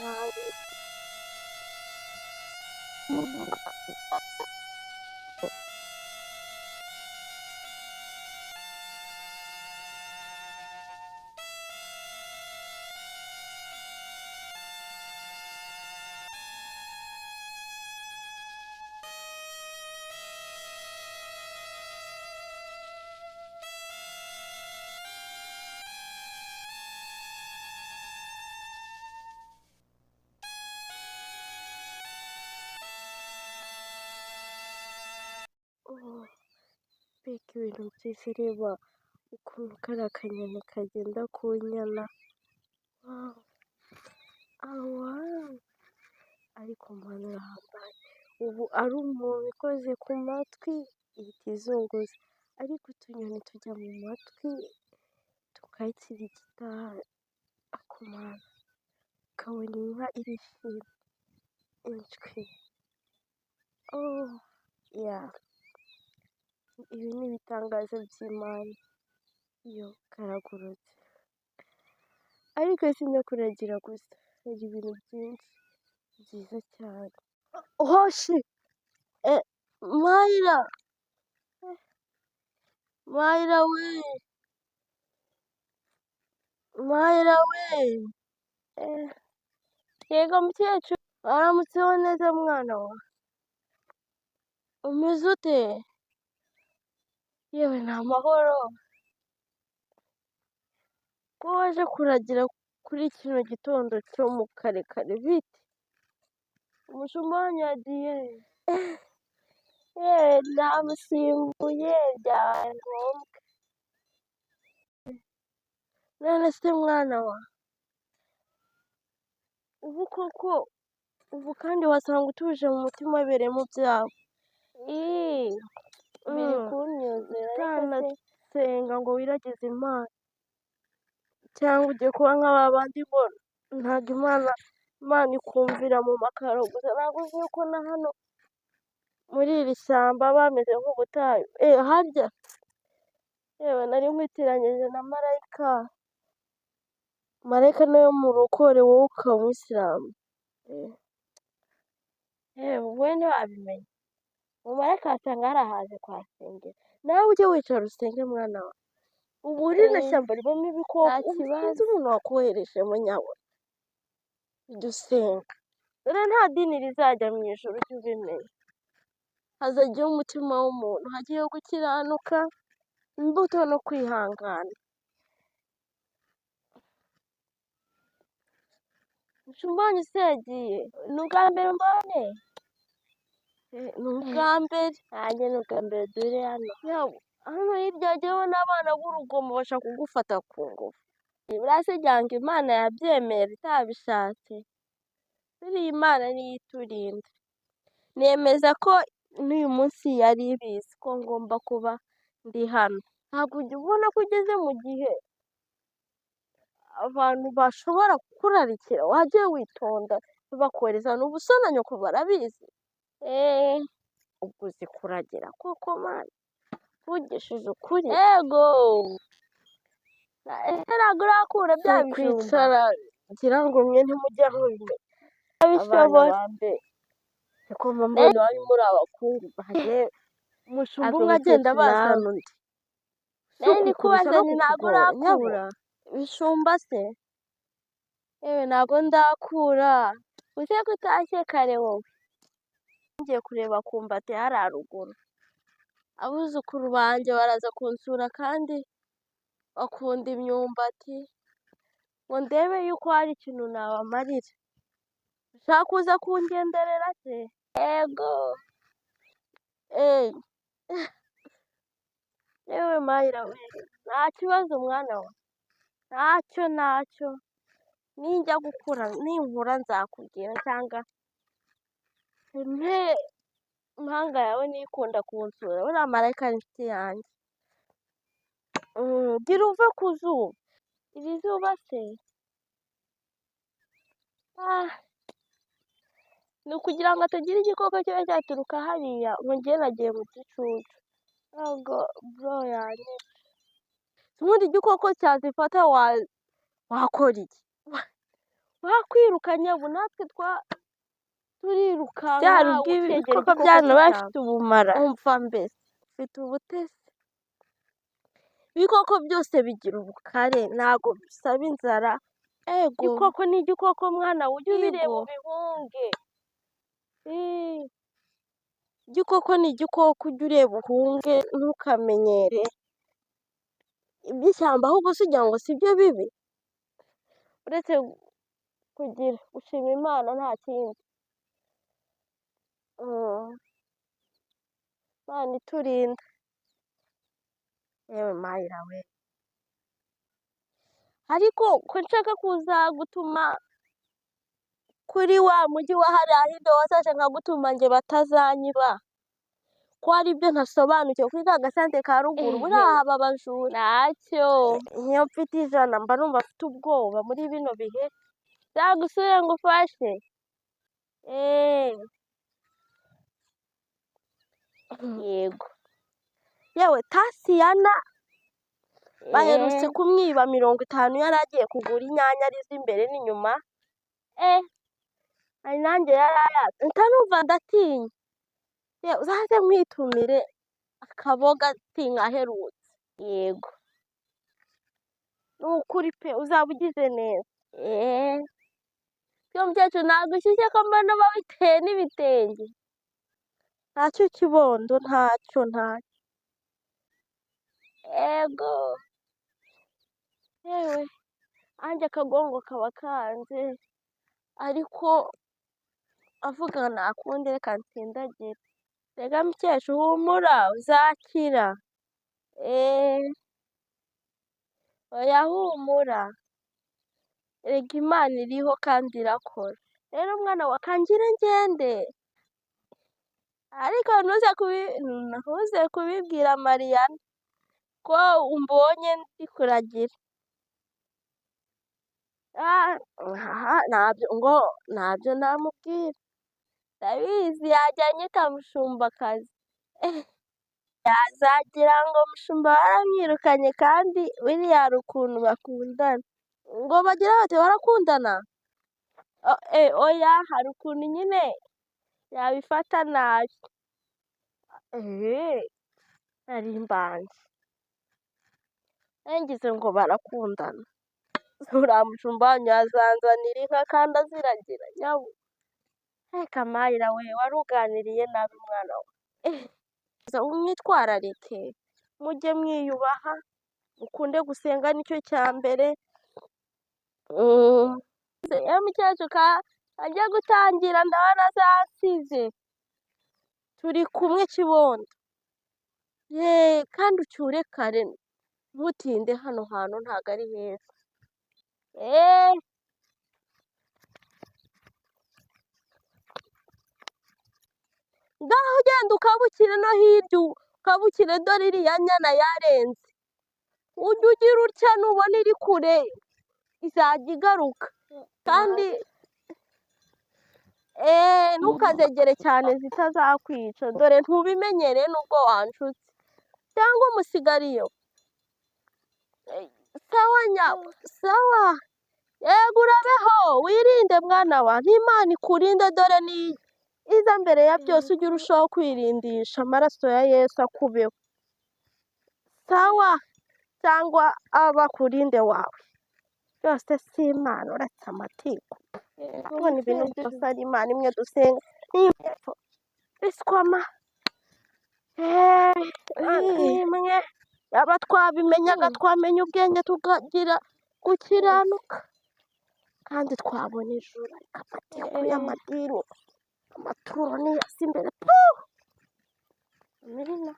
nabi. Mbega ibintu byiza, reba ukuntu kariya kanyoni kagenda ku nyana. Ariko mbona urahambaye. Ubu ari umuntu ikoze ku matwi ihita izunguza, ariko utunyoni tujya mu matwi tukayikirigita akumana, ukabona inka irishimye inshwi. Ibi ni ibitangazo by'Imana. Iyo karagurutse, ariko si no kuragira gusa, hari ibintu byinshi byiza cyane. Hoshi Mayira, Mayira we, Mayira we, yego mukecuru, waramutseho neza mwana wa, umeze ute? Yewe ni amahoro. Ko waje kuragira kuri kino gitondo cyo mu kare kare bite? Umushumba wanyu yagiye? Namusimbuye byabaye ngombwa. None se mwana wa, ubu koko, ubu kandi wasanga utuje mu mutima abereye mu byabo. Biri kunyuzura, senga ngo wiragize Imana, cyangwa ugiye kuba nk'aba bandi ngo ntabwo Imana ikumvira mu makaro gusa. Ntabwo uzi yuko na hano muri iri shyamba bameze nk'ubutayu. Harya yewe nari nkwitiranyije na marayika. Marayika nayo mu rukore, wowe ukaba umuyisilamu. Wowe ntiwabimenye. Umumarayika wasanga yarahaje kuhasengera. Nawe ujye wicara usenge mwana wa. Ubu rino shyamba ribamo ibikoko. Uzi umuntu wakohereje munyabona. Ujye usenga. Dore nta dini rizajya mu ijuru, ujye ubimenya. Hazajyaho umutima w'umuntu, hagiyeho gukiranuka, imbuto no kwihangana. Umushumba wanyu se yagiye? Ni ubwa mbere mbone? Ni ubwa mbere. Nanjye ni ubwa mbere dore hano. Hano hirya hagiyeho n'abana b'urugomo bashaka kugufata ku ngufu. Buriya se ngira ngo Imana yabyemera itabishatse. Buriya Imana niyo iturinda. Nemeza ko n'uyu munsi yari ibizi ko ngomba kuba ndi hano. Ntabwo ujya ubona ko ugeze mu gihe abantu bashobora kukurarikira, wajye witonda bakohereza n'ubuso na nyoko barabizi. Ubwo uzi kuragira koko Mana, uvugishije ukuri. Yego, ntabwo urakura bya bijumba. Kwicara ngira ngo mwe ntimujya mubimenya. Abana bambe ko mbona iwanyu muri abakungu, bagiye umushumba umwe agenda bazana undi. Ni kubaza ni ntabwo urakura. Bishumba se? Yewe ntabwo ndakura. Uze ko utashye kare wowe. Ngiye kureba kumbate hari haruguru. Abuzukuru banjye baraza kunsura kandi bakunda imyumbati. Ngo ndebe yuko hari ikintu nabamarira. Ushaka kuza kungenderera se? Yego. Yewe Mayira we, nta kibazo mwana wa. Ntacyo. Ninjya gukura, ninkura nzakubwira cyangwa impanga yawe niyo ikunda kunsura. Buriya marayika ni inshuti yanjye. Gira uve ku zuba. Iri zuba se? Ni ukugira ngo hatagira igikoko kiba cyaturuka hariya ngo njye nagiye mu gicucu. Ntabwo bro yanjye. Ubundi igikoko cyazifata wakora iki? bakwirukanye ubu natwe turirukanka byari ibikoko byano bafite ubumara umva mbese ufite ubutesi ibikoko byose bigira ubukare ntago bisaba inzara igikoko ni igikoko mwana ujye ubireba ubihunge igikoko ni igikoko ujye ureba uhunge ntukamenyere iby'ishyamba ahubwo se ugira ngo si byo bibi uretse kugira gushima Imana nta kindi Imana iturinda yewe mayira we ariko ko nshaka kuza gutuma kuri wa mujyi wa hariya hirya wazaje nkagutuma njye batazanyiba ko hari ibyo ntasobanukiwe kuri ka gasantere ka ruguru buriya haba abajura ntacyo iyo mfite ijana mba numva afite ubwoba muri bino bihe zagusubire ngo ufashe yego yewe Tasiyana baherutse kumwiba 50 yari agiye kugura inyanya ari z'imbere n'inyuma ari nanjye yarayaze ntanumva ndatinya yewe uzaze mwitumire akaboga tinya aherutse yego ni ukuri pe uzaba ugize neza iyo mukecuru ntabwo ushyushye ko mbona babiteye n'ibitenge ntacyo kibondo ntacyo ego yewe anjye akagongo kaba kanze ariko avuga nakundi reka nsindagire rega mukecuru humura uzakira oya humura rega Imana iriho kandi irakora rero mwana wa kangire ngende ariko ntuze kubibwira Mariyana ko umbonye ndi kuragira ntabyo namubwira ndabizi yajya anyita mushumbakazi yazagira ngo mushumba baramwirukanye kandi biriya hari ukuntu bakundana ngo bagira bati barakundana oya hari ukuntu nyine yabifata nabi nari mbanze ngize ngo barakundana uriya mushumba wanyu yazanzanira inka kandi aziragira nyabu reka mayira we wari uganiriye nabi mwana we umwitwararike mujye mwiyubaha mukunde gusenga nicyo cya mbere iyo mukecuru ajya gutangira ndabona zasize turi kumwe kibondo kandi ucyure kare ntutinde hano hantu ntabwo ari heza ngaho ugenda ukabukire no hirya ukabukire dore iriya nyana yarenze ujye ugira utya nubona iri kure izajya igaruka kandi ntukazegere cyane zitazakwica dore ntubimenyere nubwo wanshutse cyangwa umusigariyo sawa nyawe sawa yego urabeho wirinde mwana wa n'Imana ikurinde dore ni iza mbere ya byose ujye urushaho kwirindisha amaraso ya Yesu akubeho sawa cyangwa abakurinde wawe byose si Imana uretse amatiku kubona ibintu byose ari Imana imwe dusenga n'imwe biswama imwe yaba twabimenyaga twamenya ubwenge tukagira gukiranuka kandi twabona ijuru ariko amatiku y'amadini amaturo niyasi imbere Amina